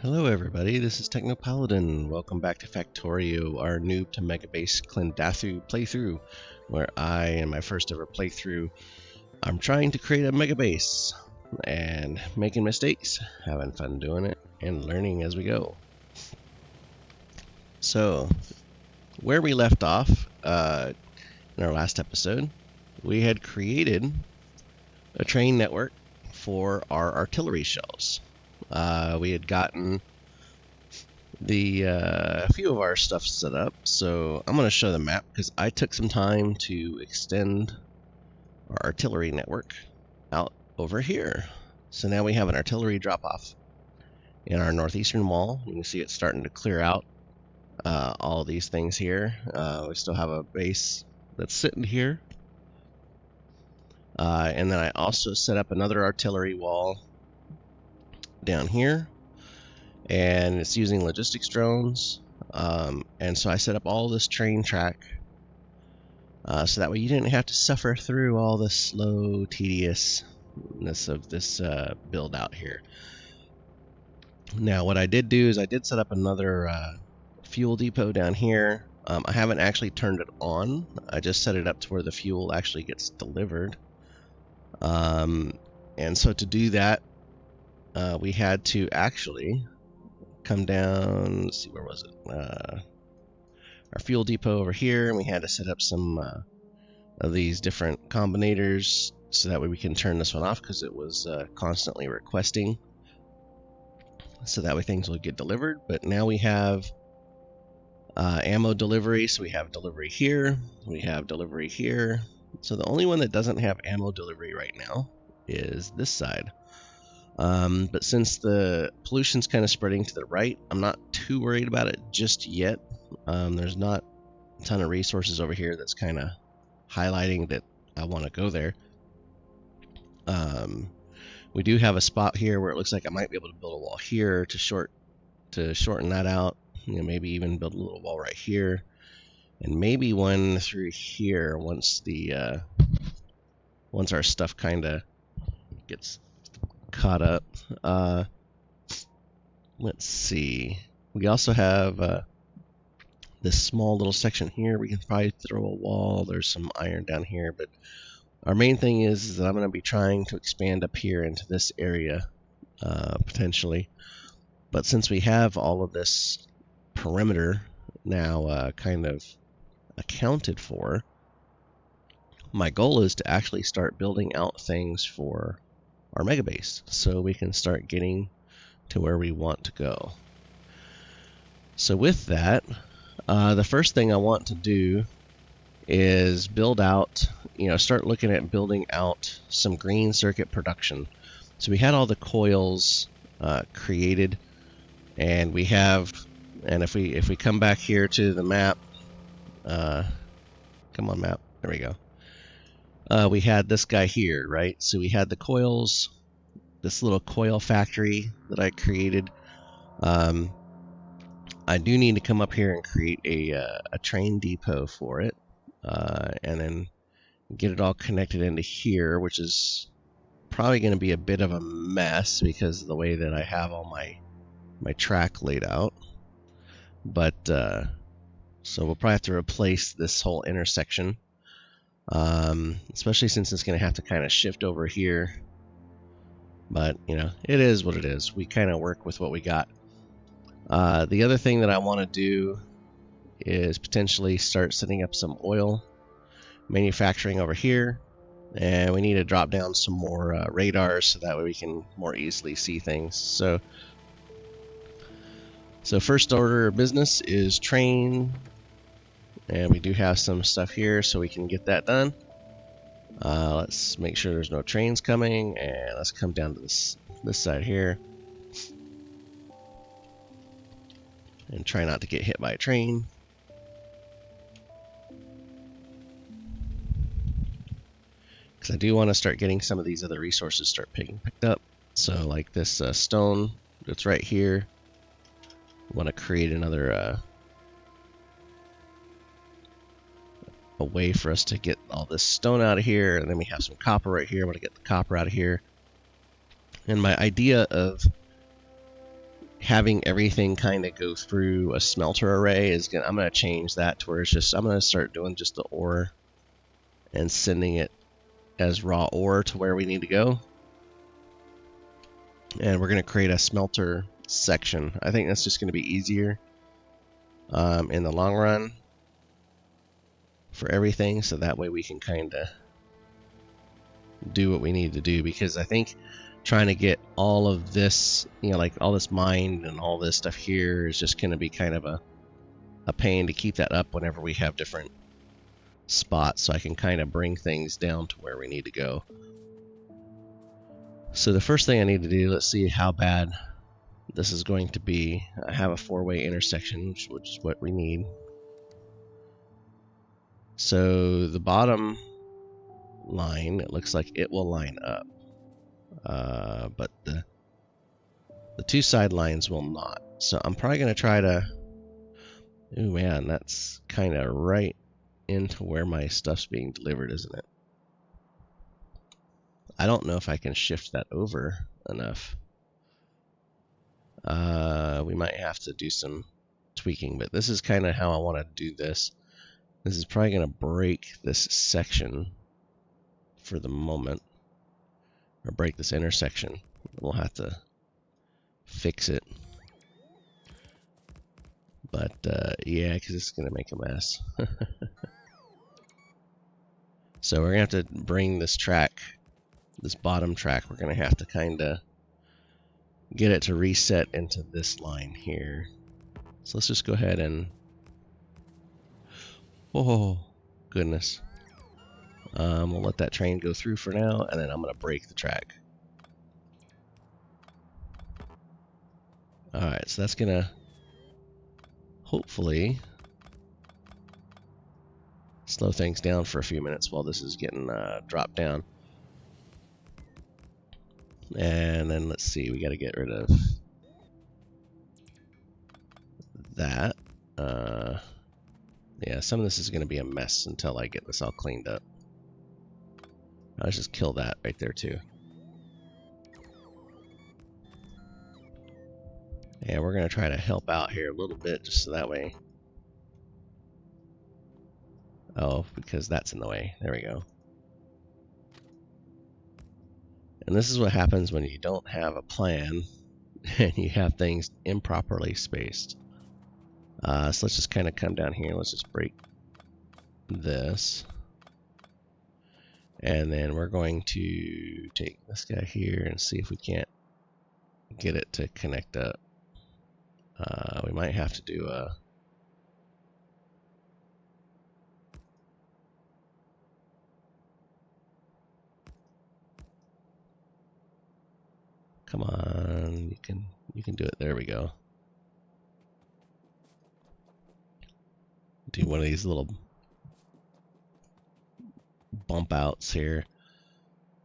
Hello everybody, this is Technopaladin. Welcome back to Factorio, our Noob to Megabase Klendathu playthrough, where I, in my first ever playthrough, I'm trying to create a Megabase, and making mistakes, having fun doing it, and learning as we go. So, where we left off in our last episode, we had created a train network for our artillery shells. We had gotten a few of our stuff set up, so I'm going to show the map because I took some time to extend our artillery network out over here. So now we have an artillery drop-off in our northeastern wall. You can see it's starting to clear out all these things here. We still have a base that's sitting here. And then I also set up another artillery wall down here, and it's using logistics drones, and so I set up all this train track so that way you didn't have to suffer through all the slow tediousness of this build out here. Now what I did do is I did set up another fuel depot down here. I haven't actually turned it on. I just set it up to where the fuel actually gets delivered, and so to do that we had to actually come down. Let's see, where was it? Our fuel depot over here, and we had to set up some of these different combinators so that way we can turn this one off because it was constantly requesting, so that way things will get delivered. But now we have ammo delivery, so we have delivery here, we have delivery here. So the only one that doesn't have ammo delivery right now is this side. But since the pollution's kind of spreading to the right, I'm not too worried about it just yet. There's not a ton of resources over here that's kind of highlighting that I want to go there. We do have a spot here where it looks like I might be able to build a wall here to shorten that out. You know, maybe even build a little wall right here, and maybe one through here once our stuff kind of gets caught up. Let's see. We also have this small little section here. We can probably throw a wall. There's some iron down here, but our main thing is that I'm going to be trying to expand up here into this area potentially. But since we have all of this perimeter now kind of accounted for, my goal is to actually start building out things for our Megabase so we can start getting to where we want to go. So with that, the first thing I want to do is build out, start looking at building out some green circuit production. So we had all the coils created, and we have, and if we come back here to the map, come on map, there we go. We had this guy here, right? So we had the coils, this little coil factory that I created. I do need to come up here and create a train depot for it, and then get it all connected into here, which is probably going to be a bit of a mess because of the way that I have all my track laid out. But so we'll probably have to replace this whole intersection. Especially since it's going to have to kind of shift over here, but it is what it is. We kind of work with what we got. The other thing that I want to do is potentially start setting up some oil manufacturing over here, and we need to drop down some more radars so that way we can more easily see things. So first order of business is train. And we do have some stuff here, so we can get that done. Let's make sure there's no trains coming, and let's come down to this side here and try not to get hit by a train. Because I do want to start getting some of these other resources start picked up. So like this stone that's right here. I want to create another a way for us to get all this stone out of here, and then we have some copper right here. I want to get the copper out of here. And my idea of having everything kind of go through a smelter array is gonna, I'm gonna change that to where it's just, I'm gonna start doing just the ore and sending it as raw ore to where we need to go. And we're gonna create a smelter section. I think that's just gonna be easier in the long run for everything, so that way we can kind of do what we need to do, because I think trying to get all of this, you know, like all this mined and all this stuff here is just going to be kind of a pain to keep that up whenever we have different spots, so I can kind of bring things down to where we need to go. So the first thing I need to do, let's see how bad this is going to be. I have a 4-way intersection, which is what we need. So the bottom line, it looks like it will line up. But the two side lines will not. So I'm probably going to try to... Ooh, man, that's kind of right into where my stuff's being delivered, isn't it? I don't know if I can shift that over enough. We might have to do some tweaking, but this is kind of how I want to do this. This is probably going to break this section for the moment, or break this intersection. We'll have to fix it. But yeah, because it's going to make a mess. So we're going to have to bring this track, this bottom track, we're going to have to kind of get it to reset into this line here. So let's just go ahead and... Oh, goodness. We'll let that train go through for now, and then I'm going to break the track. Alright, so that's going to hopefully slow things down for a few minutes while this is getting dropped down. And then let's see, we got to get rid of that. Yeah, some of this is going to be a mess until I get this all cleaned up. Let's just kill that right there too. And we're going to try to help out here a little bit, just so that way. Oh, because that's in the way. There we go. And this is what happens when you don't have a plan and you have things improperly spaced. So let's just kind of come down here. Let's just break this. And then we're going to take this guy here and see if we can't get it to connect up. We might have to do a... Come on, you can do it. There we go. Do one of these little bump outs here.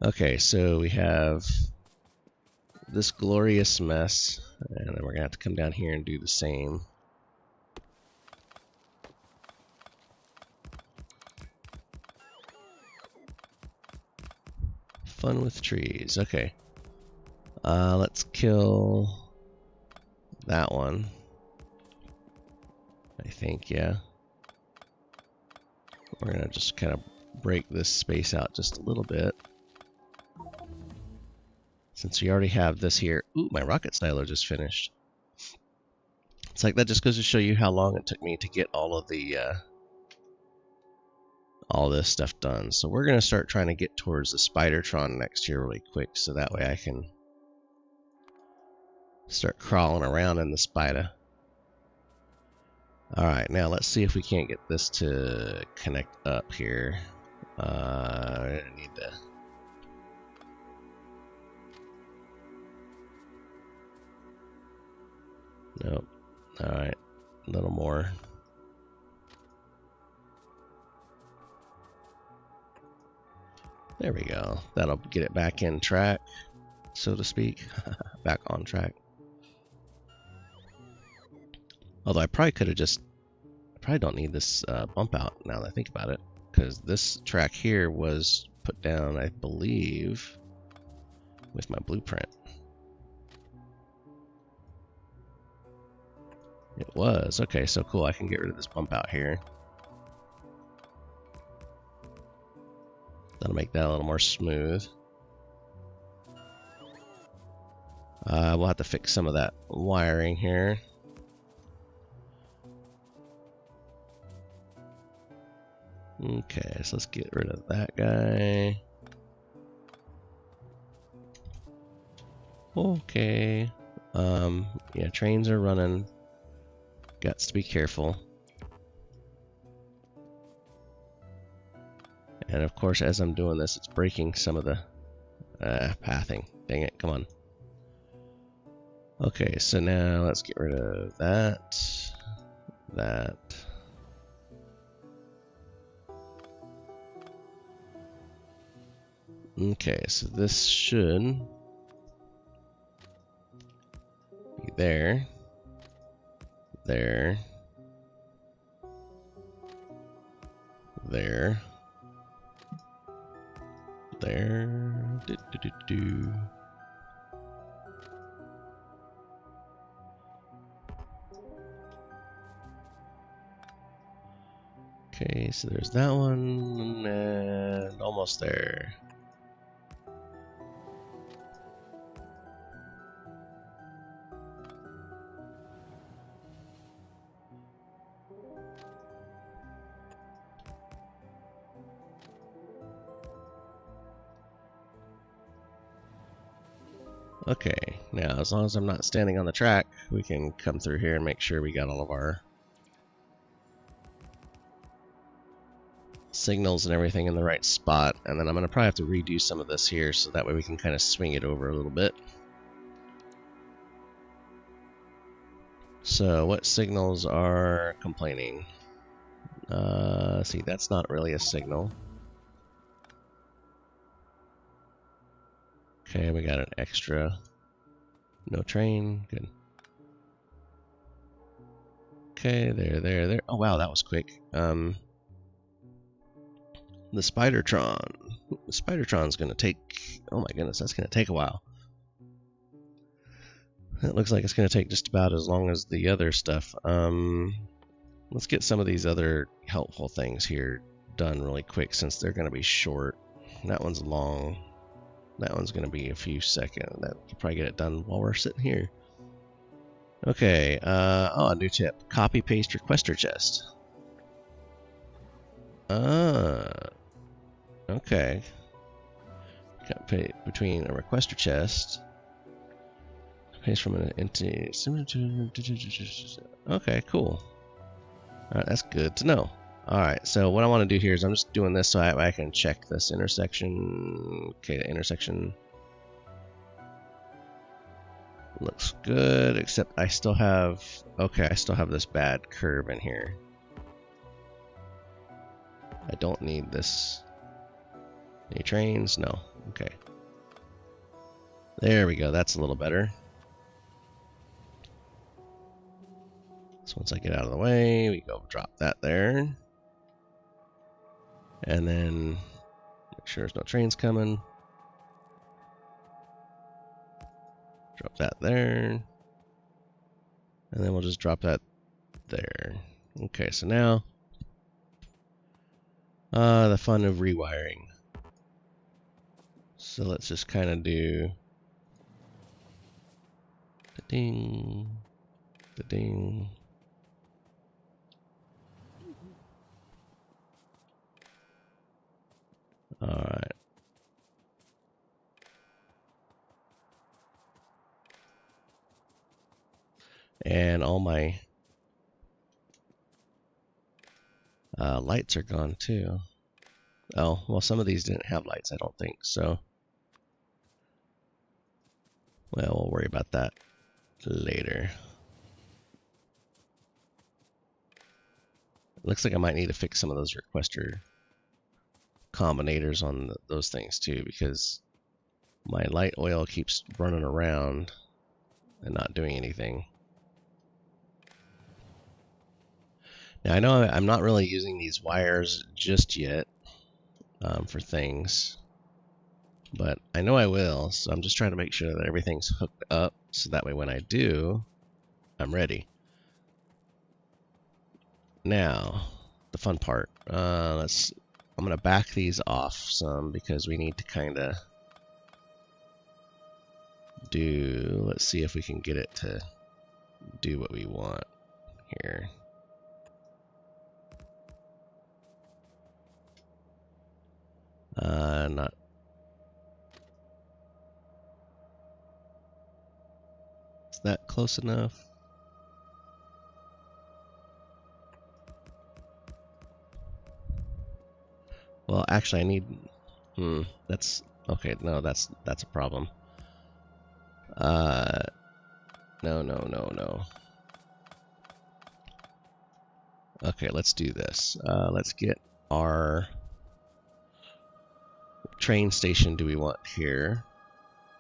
Okay, so we have this glorious mess, and then we're gonna have to come down here and do the same. Fun with trees. Okay. Let's kill that one. I think, yeah. We're gonna just kind of break this space out just a little bit. Since we already have this here. Ooh, my rocket silo just finished. It's like that just goes to show you how long it took me to get all of the all this stuff done. So we're gonna start trying to get towards the Spidertron next year really quick, so that way I can start crawling around in the spider. Alright, now let's see if we can't get this to connect up here. I need to... Nope. Alright, a little more. There we go. That'll get it back in track, so to speak. Back on track. Although I probably could have just... I probably don't need this bump out now that I think about it. Because this track here was put down, I believe, with my blueprint. It was. Okay, so cool. I can get rid of this bump out here. That'll make that a little more smooth. We'll have to fix some of that wiring here. Okay, so let's get rid of that guy. Okay. Yeah, trains are running. Got to be careful. And of course, as I'm doing this, it's breaking some of the pathing. Dang it, come on. Okay, so now let's get rid of that. That. Okay, so this should be there. There. There. There. Do, do, do, do. Okay, so there's that one, and almost there. Okay, now as long as I'm not standing on the track, we can come through here and make sure we got all of our signals and everything in the right spot. And then I'm going to probably have to redo some of this here so that way we can kind of swing it over a little bit. So what signals are complaining? See, that's not really a signal. Okay, we got an extra. No train. Good. Okay, there. Oh wow, that was quick. The Spidertron. The Spidertron's gonna take. Oh my goodness, that's gonna take a while. It looks like it's gonna take just about as long as the other stuff. Let's get some of these other helpful things here done really quick since they're gonna be short. That one's long. That one's going to be a few seconds. That will probably get it done while we're sitting here. Okay. Oh, a new tip. Copy paste requester chest. Okay. Between a requester chest. Paste from an entity. Okay, cool. Alright, that's good to know. Alright, so what I want to do here is I'm just doing this so I can check this intersection. Okay, the intersection looks good, except I still have... Okay, I still have this bad curve in here. I don't need this. Any trains? No. Okay. There we go, that's a little better. So once I get out of the way, we go drop that there. And then make sure there's no trains coming. Drop that there. And then we'll just drop that there. Okay, so now the fun of rewiring. So let's just kind of do the ding, the ding. All right. And all my lights are gone too. Oh, well, some of these didn't have lights, I don't think, so. Well, we'll worry about that later. It looks like I might need to fix some of those requester combinators on those things too, because my light oil keeps running around and not doing anything. Now I know I'm not really using these wires just yet for things, but I know I will, so I'm just trying to make sure that everything's hooked up so that way when I do, I'm ready. Now, the fun part. I'm gonna back these off some because we need to kind of do. Let's see if we can get it to do what we want here. Not. Is that close enough? Well, actually, I need. That's okay. No, that's a problem. No. Okay, let's do this. Let's get our train station. Do we want here?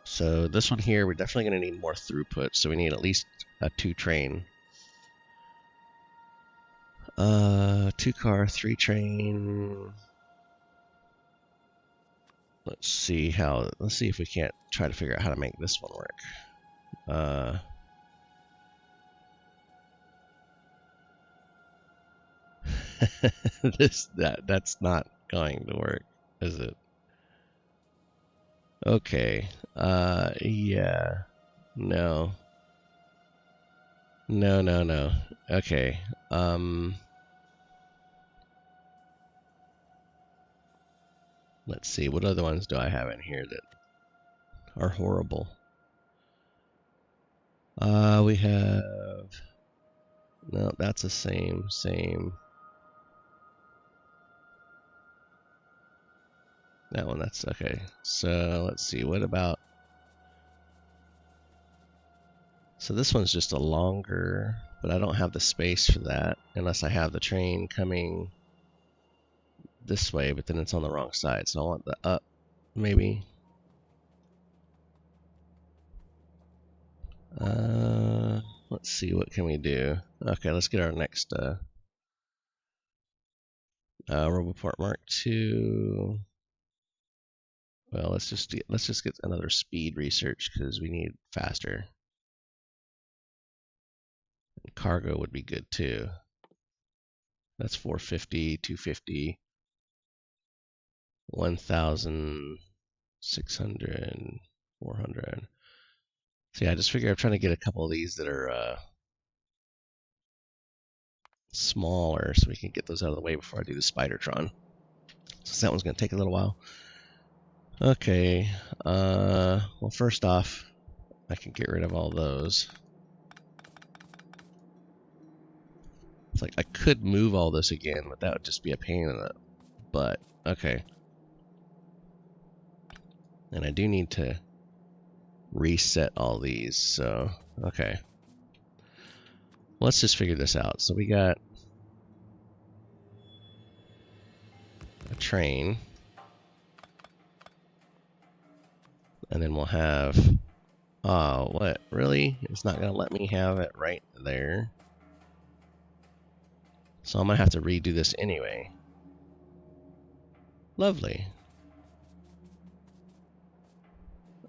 So this one here, we're definitely going to need more throughput. So we need at least a 2 train. 2 car, 3 train. Let's see if we can't try to figure out how to make this one work. That's not going to work, is it? Okay. Yeah. No. No. Okay. Let's see. What other ones do I have in here that are horrible? We have. No, that's the same. That one, that's okay. So let's see. What about? So this one's just a longer, but I don't have the space for that unless I have the train coming this way, but then it's on the wrong side. So I want the up, maybe. Let's see, what can we do? Okay, let's get our next Roboport Mark II. Well, let's just get another speed research because we need faster. And cargo would be good too. That's 450, 250, 1,600, 400. So yeah, I just figure I'm trying to get a couple of these that are smaller so we can get those out of the way before I do the Spidertron. So that one's going to take a little while. Okay, well, first off, I can get rid of all those. It's like I could move all this again, but that would just be a pain in the butt. Okay. And I do need to reset all these, so okay. Let's just figure this out. So we got a train. And then we'll have... Oh, what? Really? It's not going to let me have it right there. So I'm going to have to redo this anyway. Lovely.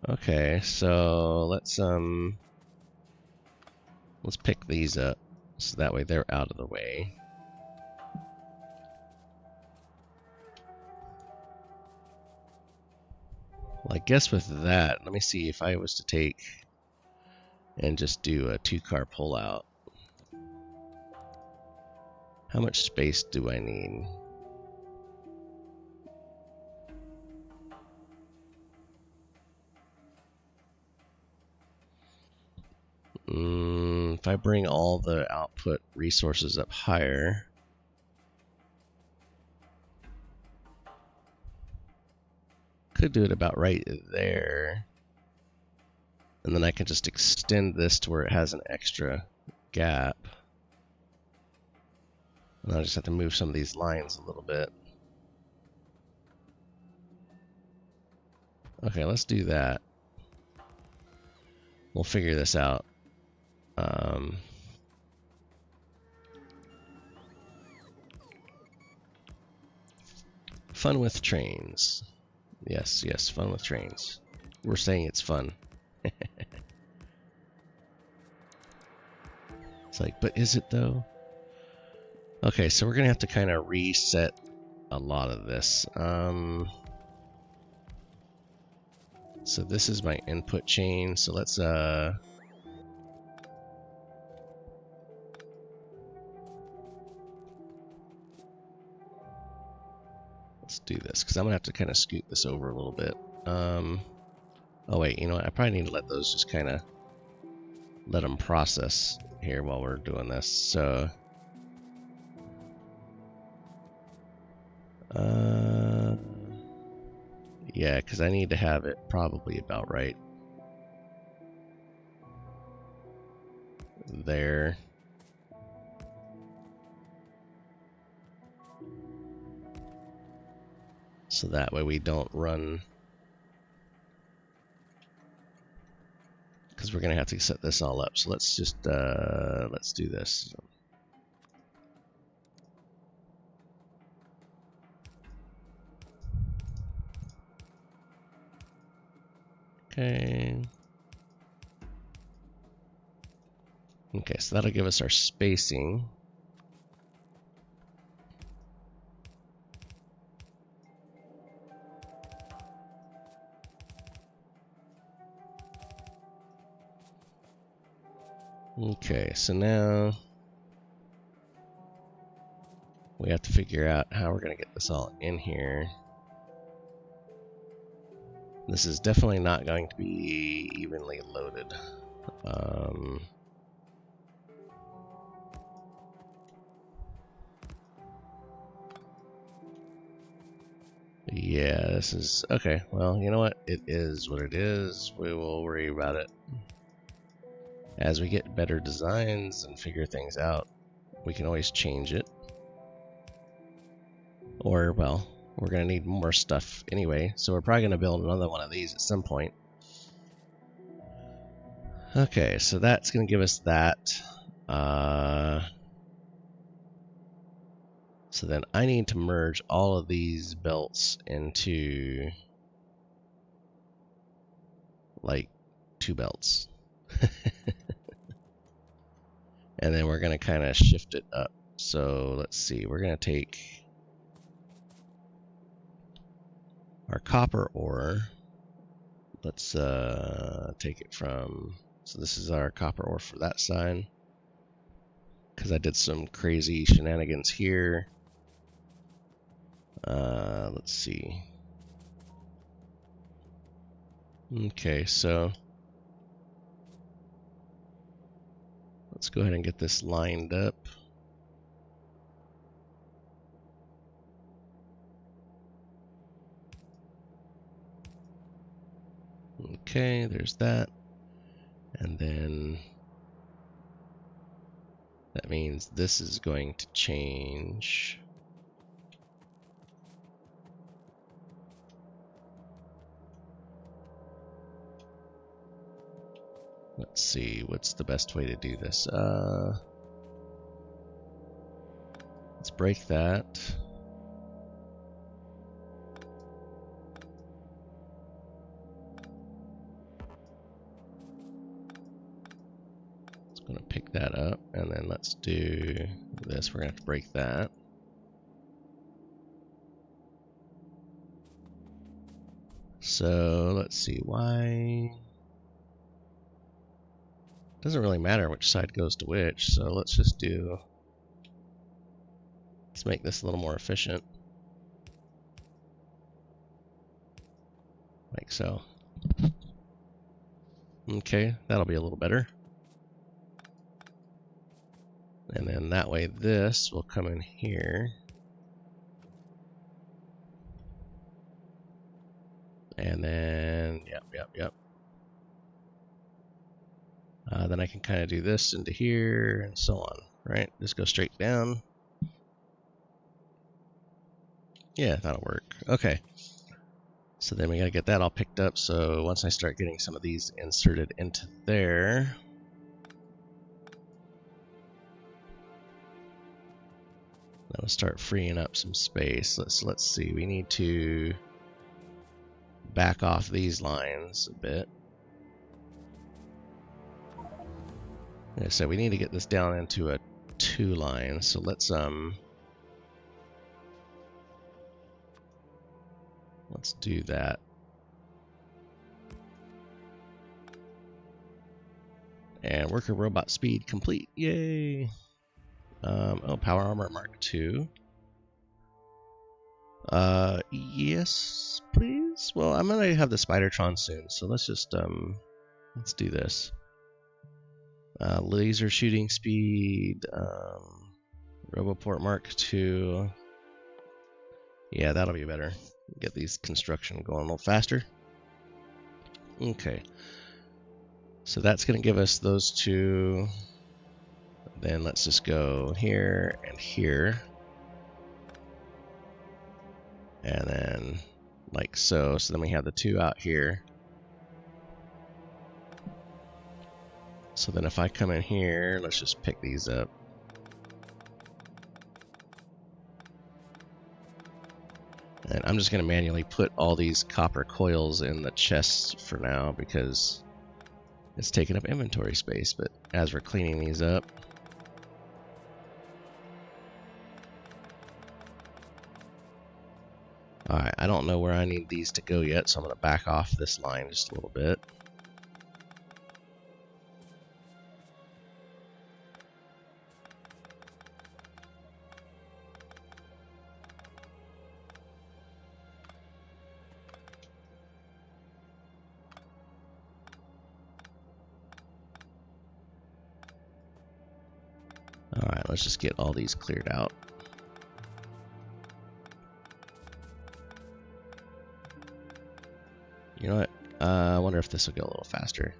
Okay, so let's pick these up so that way they're out of the way. Well, I guess with that, let me see if I was to take and just do a 2-car pullout. How much space do I need? If I bring all the output resources up higher, could do it about right there. And then I can just extend this to where it has an extra gap. And I'll just have to move some of these lines a little bit. Okay, let's do that. We'll figure this out. Fun with trains. Yes, fun with trains. We're saying it's fun. It's like, but is it though? Okay, so we're gonna have to kind of reset a lot of this. So this is my input chain. So let's do this because I'm gonna have to kind of scoot this over a little bit. Oh wait, you know what? I probably need to let those just kind of let them process here while we're doing this. So yeah, because I need to have it probably about right there. So that way we don't run, because we're gonna have to set this all up. So let's just let's do this. Okay. Okay, so that'll give us our spacing. Okay, so now we have to figure out how we're going to get this all in here. This is definitely not going to be evenly loaded. Yeah, this is okay. Well, you know what? It is what it is. We will worry about it as we get better designs and figure things out. We can always change it. Or, well, we're going to need more stuff anyway, so we're probably going to build another one of these at some point. Okay, so that's going to give us that. So then I need to merge all of these belts into like 2 belts. And then we're going to kind of shift it up. So let's see, we're going to take our copper ore. Let's take it from, so this is our copper ore for that side, because I did some crazy shenanigans here. Let's see. Okay, so let's go ahead and get this lined up. Okay, there's that. And then that means this is going to change. Let's see, what's the best way to do this? Let's break that. It's going to pick that up, and then let's do this. We're going to have to break that. So let's see, why? Doesn't really matter which side goes to which, so let's just do, let's make this a little more efficient. Like so. Okay, that'll be a little better. And then that way this will come in here. And then, yep. Then I can kind of do this into here and so on, right? Just go straight down. Yeah, that'll work. Okay. So then we gotta get that all picked up. So once I start getting some of these inserted into there, that'll start freeing up some space. Let's see. We need to back off these lines a bit. Like I said, we need to get this down into a 2 lines. So let's do that. And worker robot speed complete. Yay! Oh, power armor Mark II. Yes, please. Well, I'm gonna have the Spidertron soon, so let's just let's do this. Laser shooting speed, Roboport Mark II. Yeah, that'll be better. Get these construction going a little faster. Okay. So that's going to give us those 2. Then let's just go here and here. And then like so. So then we have the 2 out here. So then if I come in here, let's just pick these up. And I'm just going to manually put all these copper coils in the chests for now because it's taking up inventory space. But as we're cleaning these up, alright, I don't know where I need these to go yet, so I'm going to back off this line just a little bit. Alright, let's just get all these cleared out. You know what? I wonder if this will go a little faster.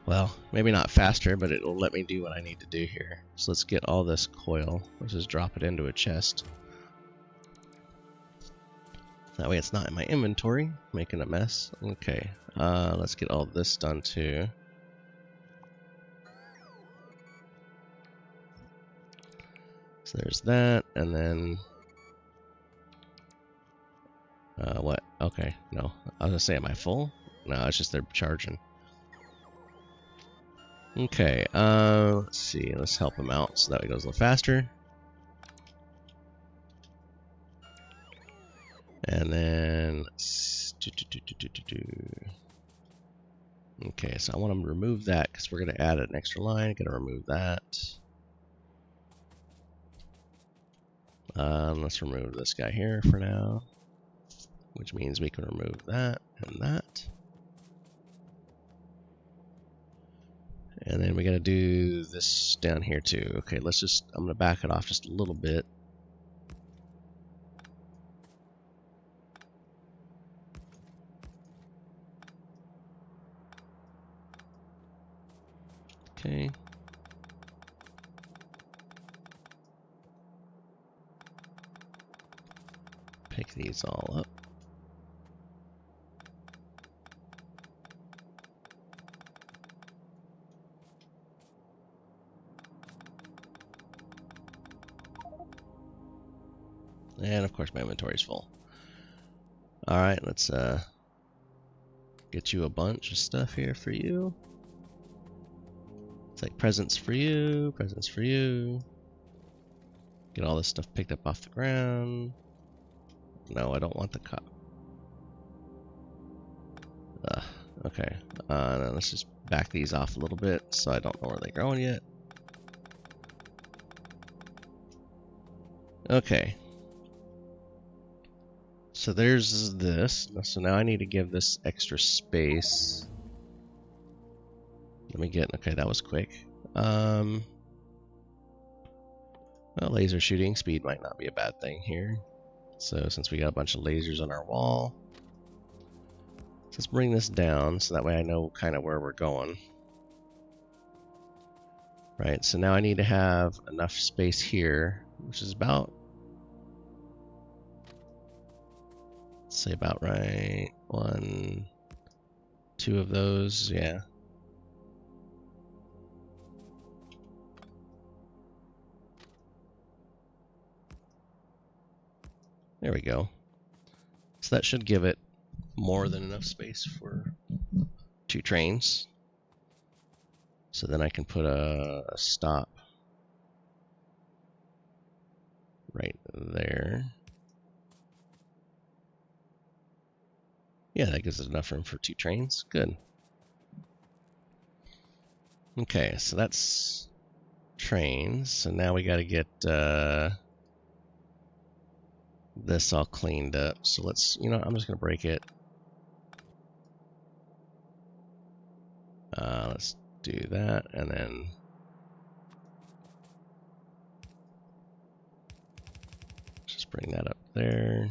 Well, maybe not faster, but it will let me do what I need to do here. So let's get all this coil. Let's just drop it into a chest. That way it's not in my inventory, making a mess. Okay, let's get all this done too. So there's that, and then... what? Okay, no. I was gonna say, am I full? No, it's just they're charging. Okay, let's see. Let's help him out so that it goes a little faster. And then... Okay, so I want to remove that because we're going to add an extra line. Going to remove that. Let's remove this guy here for now, which means we can remove that and that. And then we got to do this down here too. Okay, let's just, I'm going to back it off just a little bit. Okay. Pick these all up. And of course my inventory is full. Alright, let's get you a bunch of stuff here for you. It's like presents for you, presents for you. Get all this stuff picked up off the ground. No, I don't want the cup. Okay, now let's just back these off a little bit so I don't know where they're going yet. Okay. So there's this. So now I need to give this extra space. Let me get, okay, that was quick. Well, laser shooting speed might not be a bad thing here. So since we got a bunch of lasers on our wall, let's bring this down so that way I know kind of where we're going. Right, so now I need to have enough space here, which is about, let's say about right, 1, 2 of those, yeah. There we go. So that should give it more than enough space for 2 trains. So then I can put a stop right there. Yeah, that gives us enough room for 2 trains. Good. Okay, so that's trains. So now we got to get this all cleaned up. So let's, I'm just going to break it. Let's do that, and then just bring that up there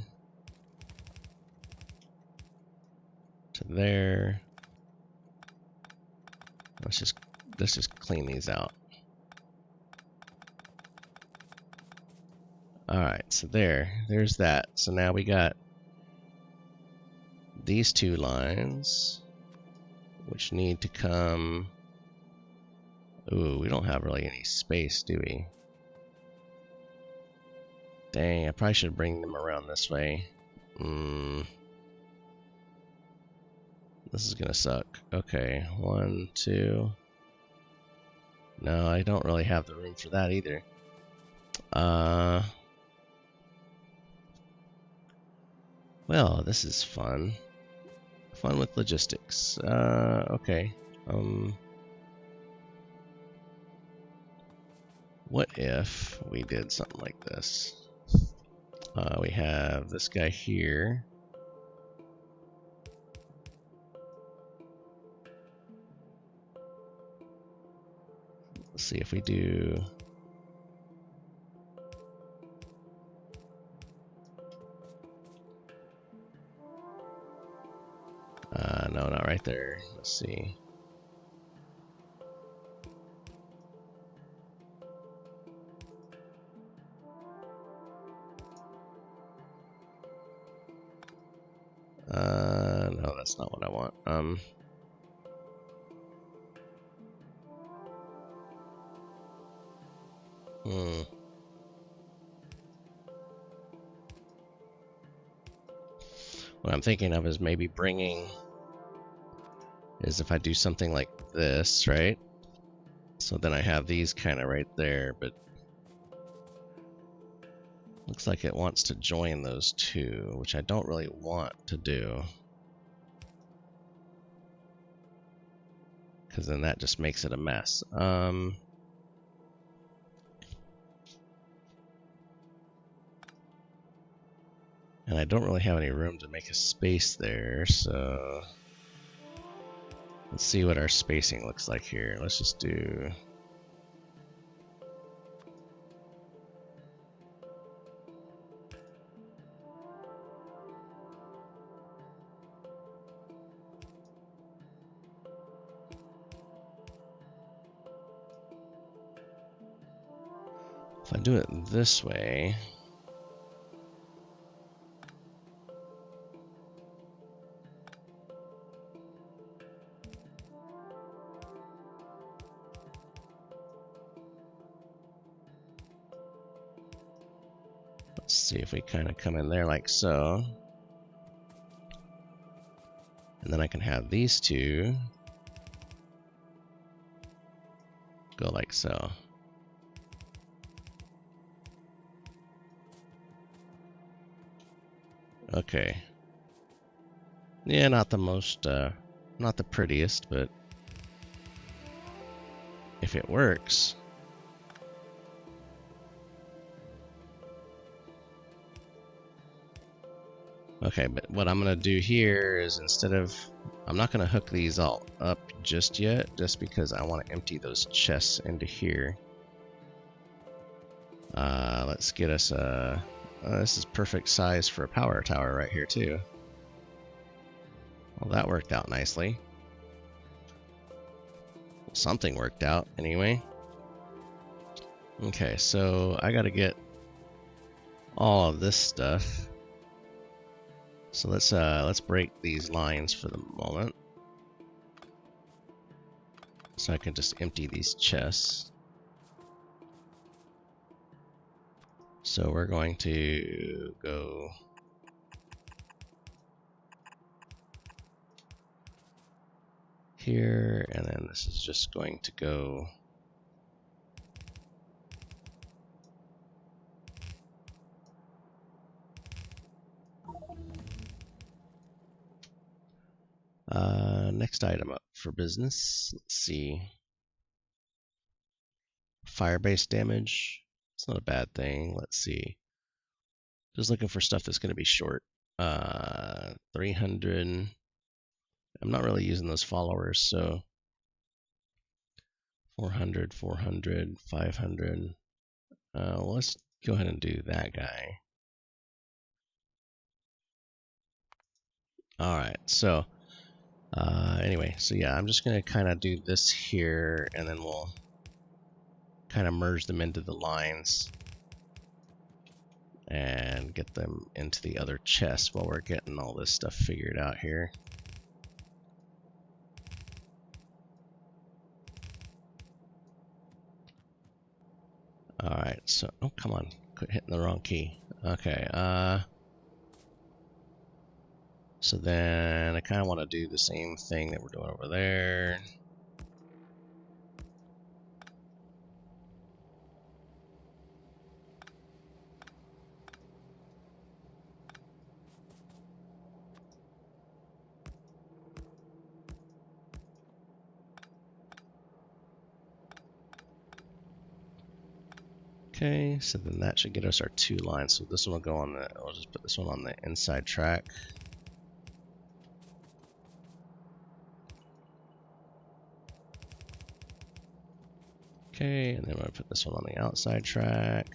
to there. Let's just clean these out. Alright, so there's that. So now we got these 2 lines, which need to come. Ooh, we don't have really any space, do we? Dang, I probably should bring them around this way. This is gonna suck. Okay, 1, 2. No, I don't really have the room for that either. Well, this is fun. Fun with logistics. Okay. What if we did something like this? We have this guy here. Let's see if we do. No, not right there. Let's see. No, that's not what I want. What I'm thinking of is maybe is if I do something like this, right? So then I have these kind of right there, but looks like it wants to join those 2, which I don't really want to do. Because then that just makes it a mess. And I don't really have any room to make a space there, so let's see what our spacing looks like here. Let's just do. If I do it this way, let's see if we kind of come in there like so. And then I can have these 2 go like so. Okay. Yeah, not the most, not the prettiest, but if it works. Okay, but what I'm gonna do here is I'm not gonna hook these all up just yet, just because I want to empty those chests into here. Let's get us this is perfect size for a power tower right here too. Well, that worked out nicely. Something worked out anyway. Okay, so I gotta get all of this stuff. So let's break these lines for the moment. So I can just empty these chests. So we're going to go here, and then this is just going to go next item up for business. Let's see. Fire-based damage. It's not a bad thing. Let's see. Just looking for stuff that's going to be short. 300. I'm not really using those followers, so 400, 400, 500. Let's go ahead and do that guy. All right, so anyway, so yeah, I'm just gonna kind of do this here, and then we'll kind of merge them into the lines and get them into the other chest while we're getting all this stuff figured out here. All right, so oh come on, quit hitting the wrong key. Okay, so then I kind of want to do the same thing that we're doing over there. Okay, so then that should get us our 2 lines. So this one will go on the, I'll just put this one on the inside track. Okay, and then I'm gonna put this one on the outside track.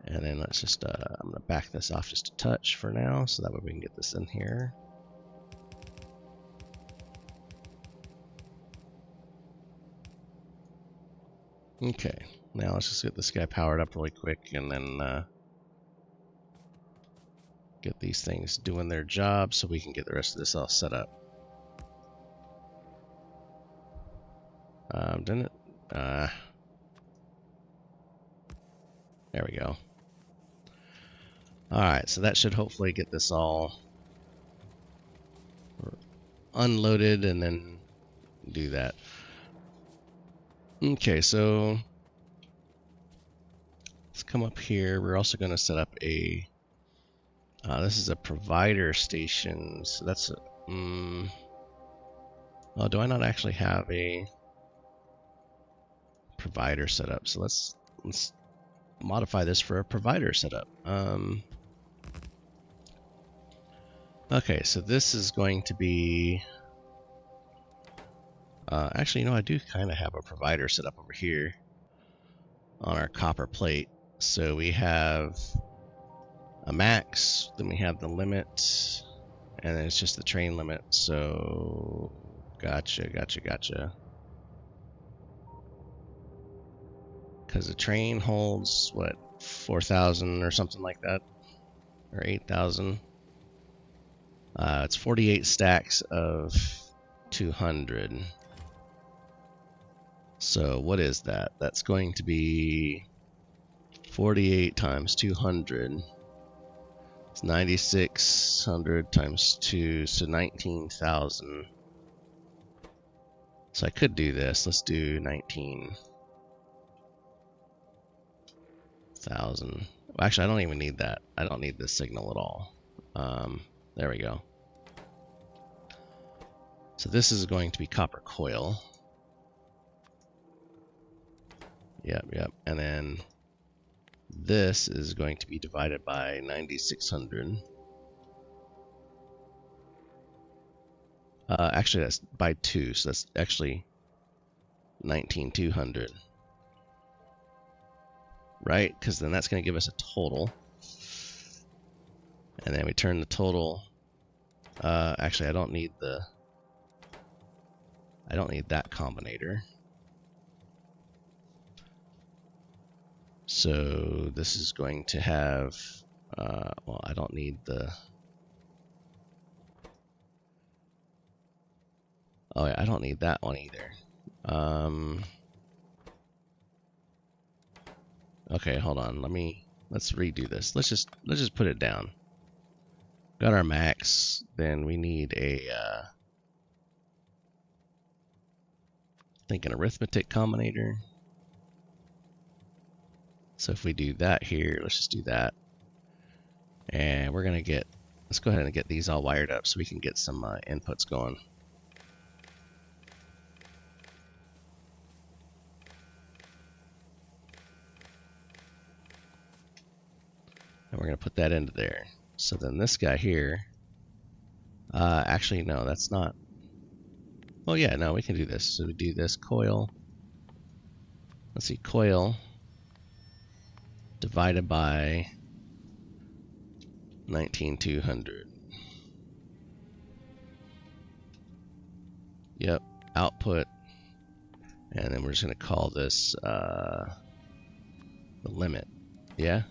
And then let's just, I'm gonna back this off just a touch for now, so that way we can get this in here. Okay, now let's just get this guy powered up really quick and then get these things doing their job so we can get the rest of this all set up. Didn't it? There we go. Alright, so that should hopefully get this all unloaded and then do that. Okay, so let's come up here. We're also going to set up a this is a provider station, so that's a, oh, do I not actually have a provider set up? So let's modify this for a provider setup. Okay, so this is going to be actually, you know, I do kind of have a provider set up over here on our copper plate. So we have a max, then we have the limit, and then it's just the train limit. So gotcha. Because the train holds what, 4,000 or something like that, or 8,000. It's 48 stacks of 200. So what is that? That's going to be 48 times 200. It's 9,600 times 2, so 19,000. So I could do this. Let's do 19,000. Well, actually, I don't even need that. I don't need this signal at all. There we go. So this is going to be copper coil. Yep. And then this is going to be divided by 9,600. Actually, that's by 2, so that's actually 19,200. Right? Because then that's going to give us a total. And then we turn the total. Actually, I don't need that combinator. So this is going to have, well, I don't need the, oh yeah, I don't need that one either. Okay, hold on, let me let's redo this. Let's just put it down. Got our max. Then we need a I think an arithmetic combinator. So if we do that here, let's just do that. And we're gonna get, let's go ahead and get these all wired up so we can get some inputs going. And we're gonna put that into there. So then this guy here, actually no, that's not, oh yeah, no, we can do this. So we do this coil, let's see, coil divided by 19,200. Yep, output, and then we're just gonna call this the limit. Yeah.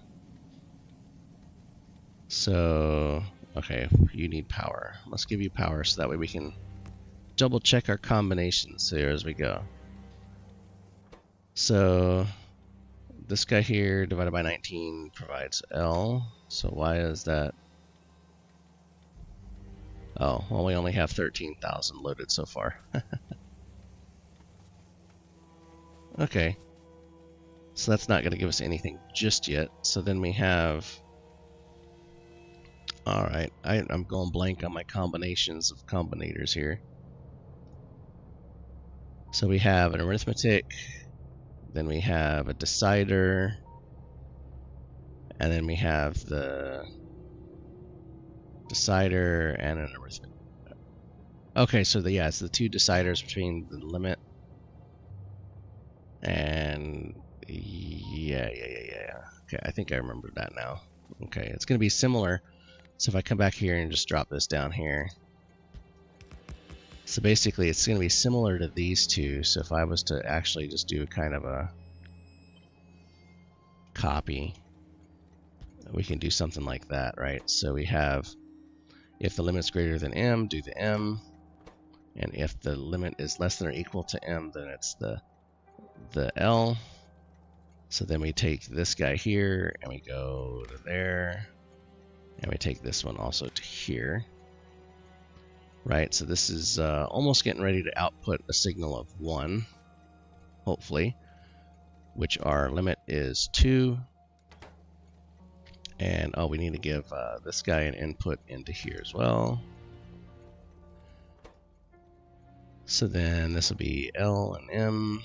So okay, you need power. Let's give you power so that way we can double check our combinations here as we go. So this guy here divided by 19 provides L. So why is that? Oh, well, we only have 13,000 loaded so far. Okay. So that's not going to give us anything just yet. So then we have... Alright, I'm going blank on my combinations of combinators here. So we have an arithmetic, then we have a decider, and then we have the decider and an arithmetic. Okay, so yeah, it's the two deciders between the limit and yeah. Okay, I think I remember that now. Okay, it's going to be similar. So if I come back here and just drop this down here. So basically it's going to be similar to these two. So if I was to actually just do kind of a copy, we can do something like that, right? So we have, if the limit's greater than m, do the m. And if the limit is less than or equal to m, then it's the L. So then we take this guy here and we go to there. And we take this one also to here. Right, so this is almost getting ready to output a signal of 1, hopefully, which our limit is 2. And oh, we need to give this guy an input into here as well. So then this will be L and M.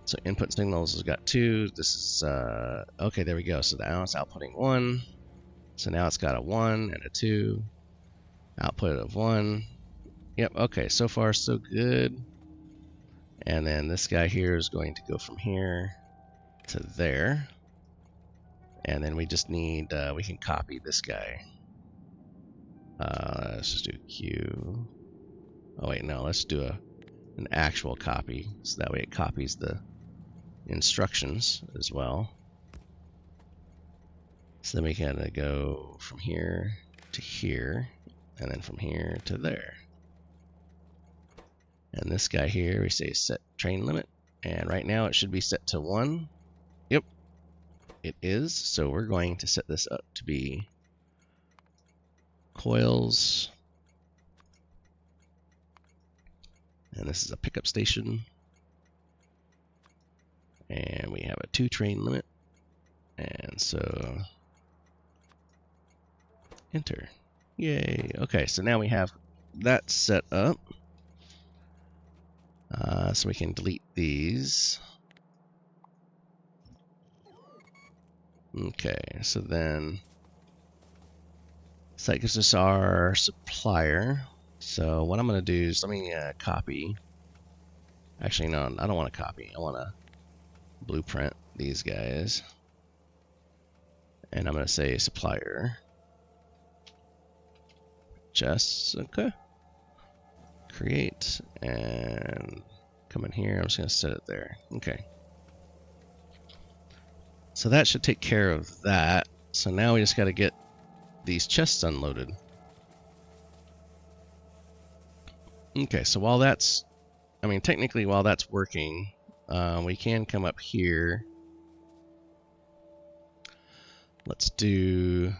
So input signals has got 2. This is, okay, there we go. So now it's outputting 1. So now it's got a 1 and a 2. Output of 1. Yep, okay, so far so good. And then this guy here is going to go from here to there. And then we just need, we can copy this guy. Let's just do Q. Oh wait, no, let's do an actual copy. So that way it copies the instructions as well. So then we can go from here to here, and then from here to there. And this guy here, we say set train limit, and right now it should be set to 1. Yep, it is. So we're going to set this up to be coils, and this is a pickup station, and we have a 2 train limit, and so enter. Yay. Okay, so now we have that set up. So we can delete these. Okay, so then so that gives us our supplier. So what I'm going to do is let me copy. Actually, no, I don't want to copy. I want to blueprint these guys. And I'm going to say supplier. Just, okay. Create, and come in here. I'm just going to set it there. Okay. So that should take care of that. So now we just got to get these chests unloaded. Okay, so while that's, I mean, technically while that's working, we can come up here. Let's do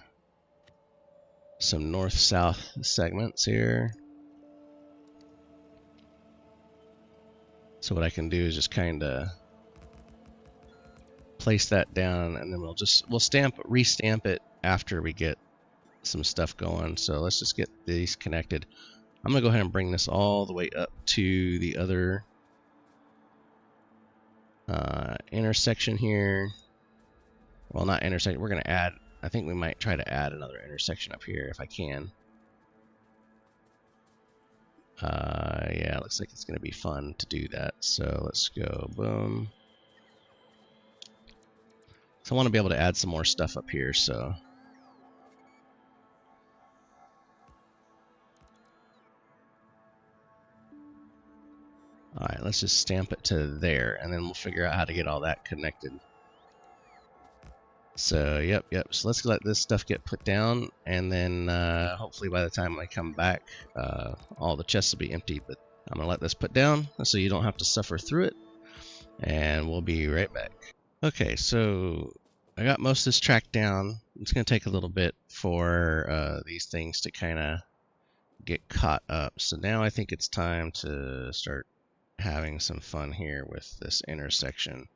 some north-south segments here. So what I can do is just kind of place that down, and then we'll restamp it after we get some stuff going. So let's just get these connected. I'm gonna go ahead and bring this all the way up to the other intersection here. Well, not intersection. We're gonna add. I think we might try to add another intersection up here if I can. Yeah, it looks like it's gonna be fun to do that. So let's go boom. So I want to be able to add some more stuff up here. So all right, let's just stamp it to there, and then we'll figure out how to get all that connected. So, yep. So let's let this stuff get put down, and then hopefully by the time I come back, all the chests will be empty. But I'm going to let this put down so you don't have to suffer through it, and we'll be right back. Okay, so I got most of this track down. It's going to take a little bit for these things to kind of get caught up. So now I think it's time to start having some fun here with this intersection.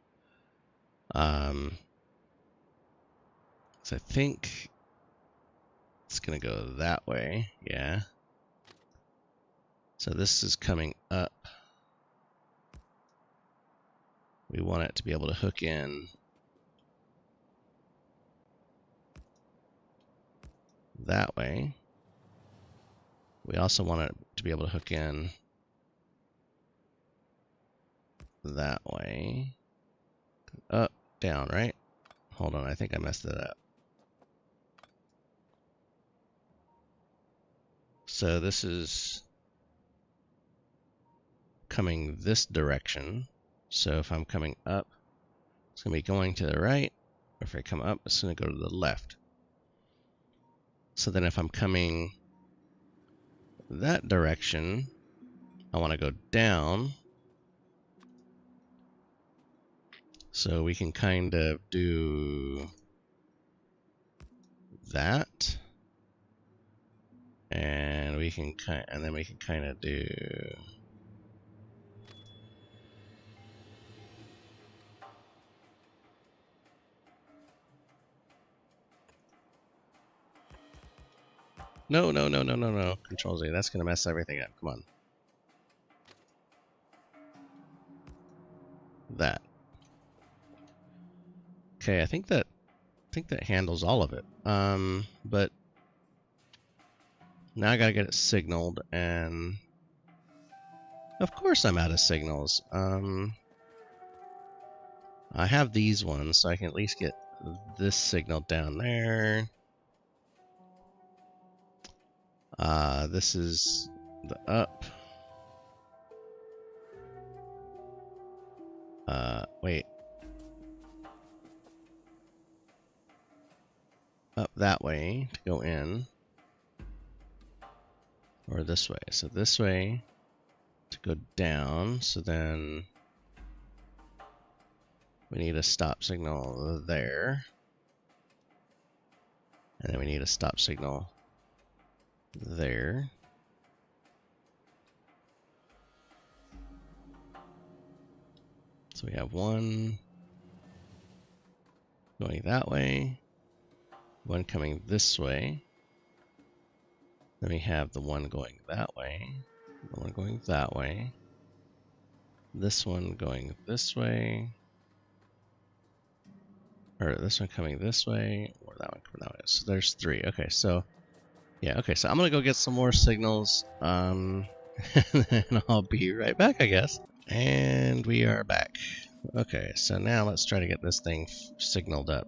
So I think it's gonna go that way, yeah. So this is coming up. We want it to be able to hook in that way. We also want it to be able to hook in that way. Up, down, right? Hold on, I think I messed it up. So this is coming this direction. So if I'm coming up, it's going to be going to the right. If I come up, it's going to go to the left. So then if I'm coming that direction, I want to go down. So we can kind of do that. And we can then we can kind of do No. Control Z. That's gonna mess everything up. Come on. That. Okay, I think that handles all of it. But now I gotta get it signaled, and of course I'm out of signals. I have these ones, so I can at least get this signal down there. This is the up. Wait. Up that way to go in. Or this way. So this way to go down. So then we need a stop signal there. And then we need a stop signal there. So we have one going that way, one coming this way. Then we have the one going that way, the one going that way, this one going this way, or this one coming this way, or that one coming that way. So there's three. Okay, so yeah, okay, so I'm gonna go get some more signals, and then I'll be right back, I guess. And we are back. Okay, so now let's try to get this thing signaled up.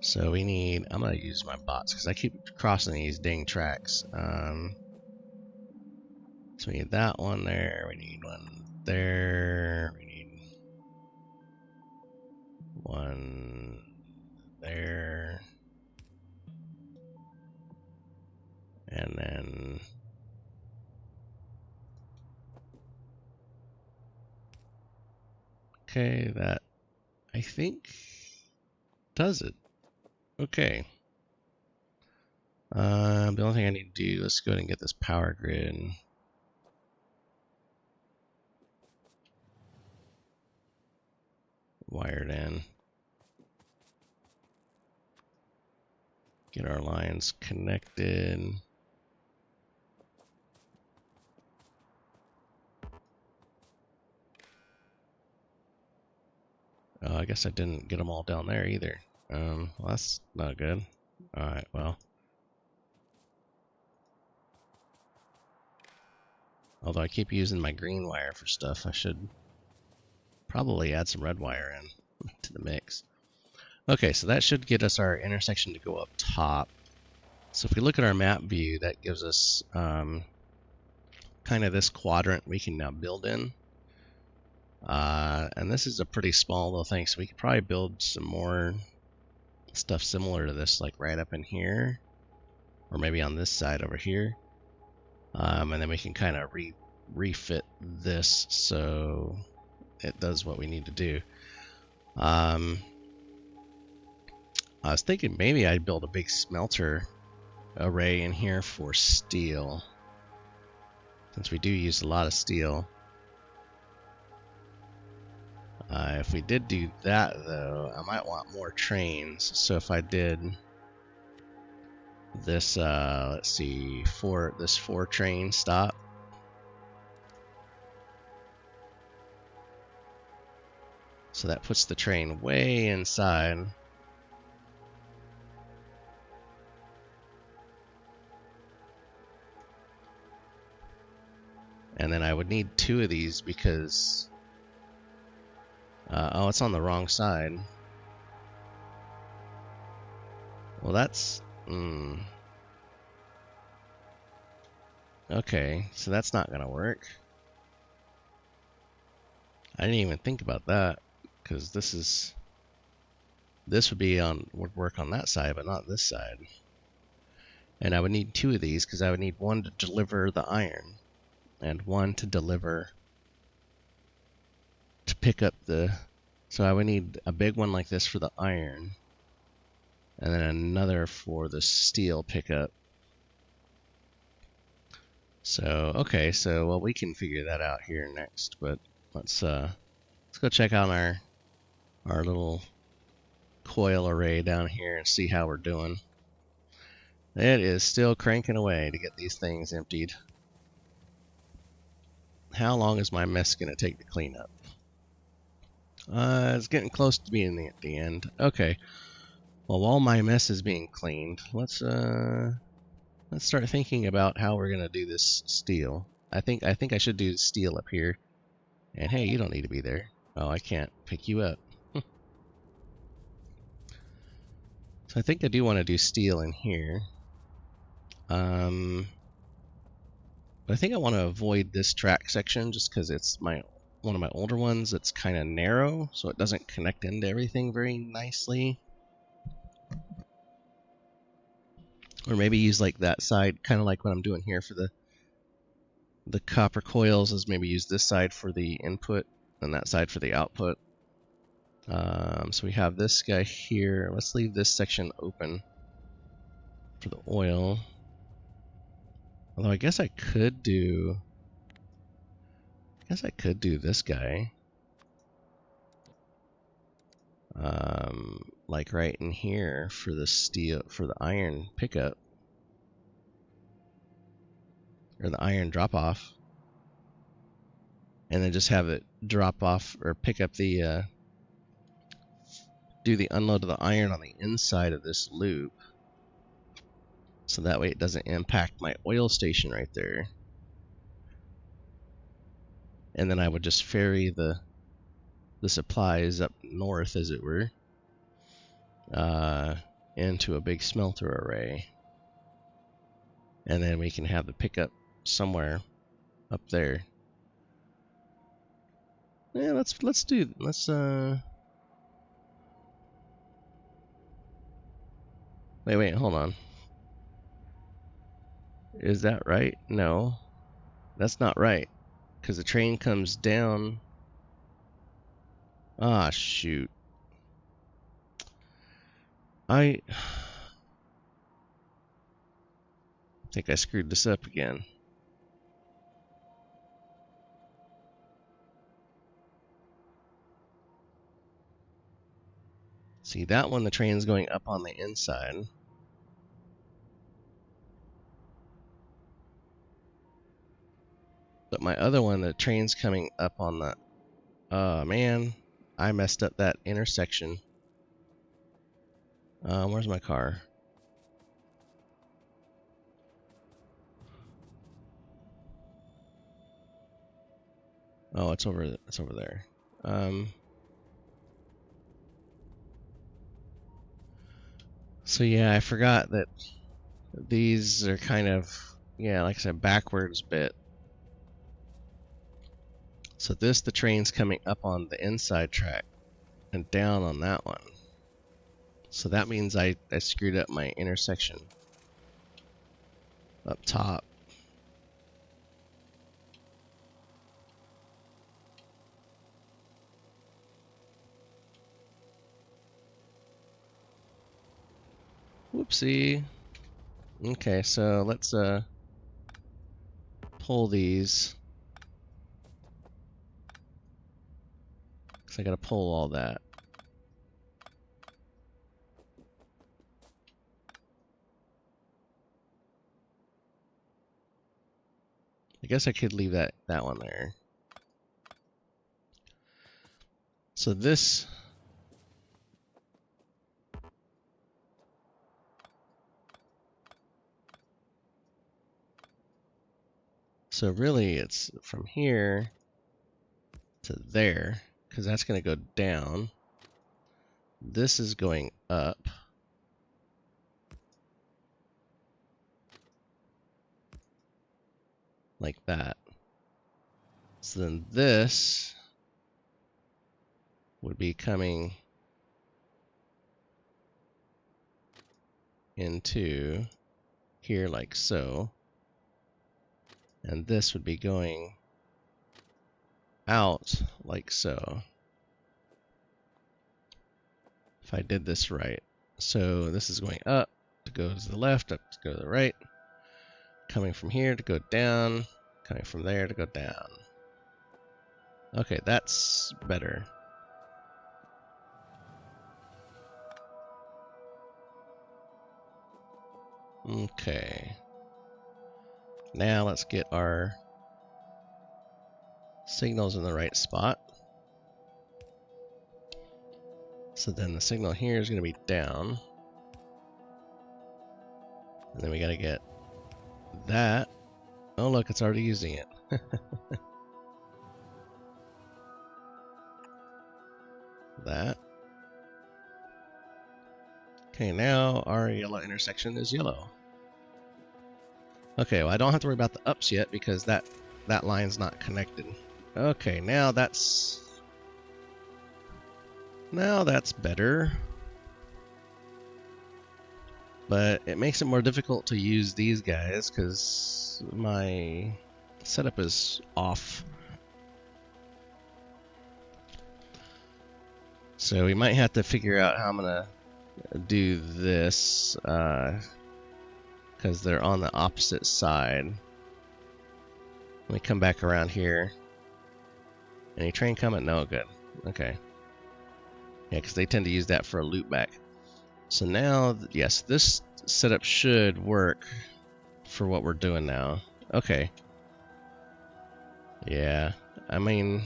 So we need, I'm gonna use my bots because I keep crossing these dang tracks. So we need that one there, we need one there, we need one there, and then okay, that I think Does it? Okay. The only thing I need to do, let's go ahead and get this power grid wired in. Get our lines connected. Oh, I guess I didn't get them all down there either. Well, that's not good. Alright, well. Although I keep using my green wire for stuff, I should probably add some red wire in to the mix. Okay, so that should get us our intersection to go up top. So if we look at our map view, that gives us kind of this quadrant we can now build in. And this is a pretty small little thing, so we could probably build some more stuff similar to this, like right up in here, or maybe on this side over here. And then we can kind of refit this so it does what we need to do. I was thinking maybe I'd build a big smelter array in here for steel, since we do use a lot of steel. If we did do that, though, I might want more trains. So if I did this, let's see, this 4-train stop. So that puts the train way inside. And then I would need 2 of these because... oh, it's on the wrong side. Well, that's... Okay, so that's not gonna work. I didn't even think about that, because this would work on that side, but not this side. And I would need 2 of these, because I would need 1 to deliver the iron, and 1 to pick up the... So I would need a big one like this for the iron, and then another for the steel pickup. So, okay, so, well, we can figure that out here next, but let's go check out our little coil array down here and see how we're doing. It is still cranking away to get these things emptied. How long is my mess going to take to clean up? It's getting close to being at the end. Okay. Well, while my mess is being cleaned, let's start thinking about how we're gonna do this steel. I think I should do steel up here. And hey, you don't need to be there. Oh, I can't pick you up. So I think I do want to do steel in here. But I think I want to avoid this track section just because it's one of my older ones that's kind of narrow, so it doesn't connect into everything very nicely. Or maybe use like that side, kind of like what I'm doing here for the copper coils, is maybe use this side for the input and that side for the output. So we have this guy here. Let's leave this section open for the oil. Although I guess I could do this guy. Like right in here for the steel, for the iron pickup. Or the iron drop off. And then just have it drop off or pick up the do the unload of the iron on the inside of this loop, so that way it doesn't impact my oil station right there. And then I would just ferry the supplies up north, as it were, into a big smelter array, and then we can have the pickup somewhere up there. Yeah, let's wait, hold on. Is that right? No, that's not right, because the train comes down. Ah, shoot. I think I screwed this up again. See, that one, the train's going up on the inside. But my other one, the train's coming up on the... Oh, man. I messed up that intersection. Where's my car? Oh, it's over there. So yeah, I forgot that these are kind of, yeah, like I said, backwards bit. So the train's coming up on the inside track and down on that one. So that means I screwed up my intersection up top. Whoopsie. Okay, so let's pull these. So I gotta pull all that. I guess I could leave that one there. So this... So really it's from here to there, because that's going to go down. This is going up. Like that. So then this would be coming into here like so. And this would be going out like so. If I did this right. So this is going up to go to the left, up to go to the right. Coming from here to go down. Coming from there to go down. Okay, that's better. Okay. Now let's get our signals in the right spot. So then the signal here is going to be down. And then we got to get that. Oh look, it's already using it. That. Okay, now our yellow intersection is yellow. Okay, well I don't have to worry about the ups yet because that line's not connected. Okay, now that's better. But it makes it more difficult to use these guys because my setup is off. So we might have to figure out how I'm gonna do this because they're on the opposite side. Let me come back around here. Any train coming? No, good. Okay. Yeah, because they tend to use that for a loop back. So now, yes, this setup should work for what we're doing now. Okay. Yeah, I mean,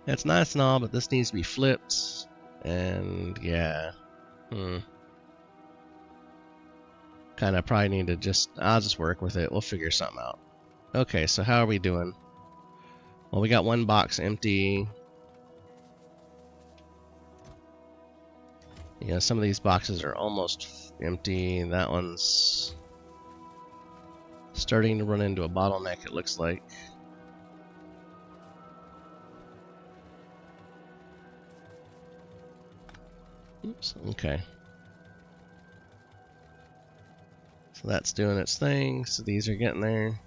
it's nice and all, but this needs to be flipped. And yeah. Kind of probably need to I'll just work with it. We'll figure something out. Okay, so how are we doing? Well, we got one box empty. Yeah, some of these boxes are almost empty. That one's starting to run into a bottleneck, it looks like. Oops, okay. So that's doing its thing. So these are getting there.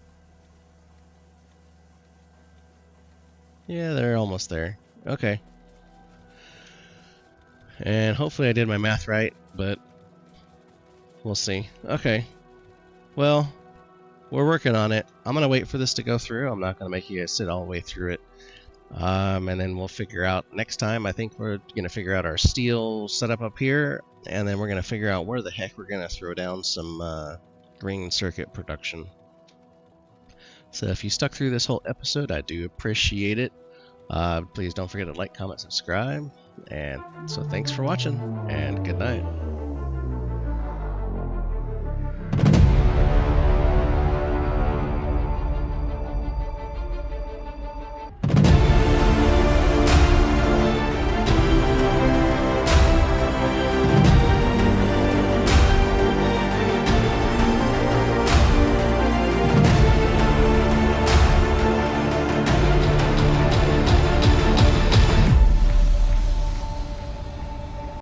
Yeah, they're almost there. Okay. And hopefully I did my math right, but we'll see. Okay. Well, we're working on it. I'm going to wait for this to go through. I'm not going to make you guys sit all the way through it. And then we'll figure out next time. I think we're going to figure out our steel setup up here. And then we're going to figure out where the heck we're going to throw down some green circuit production. So if you stuck through this whole episode, I do appreciate it. Please don't forget to like, comment, subscribe. And so thanks for watching, and good night.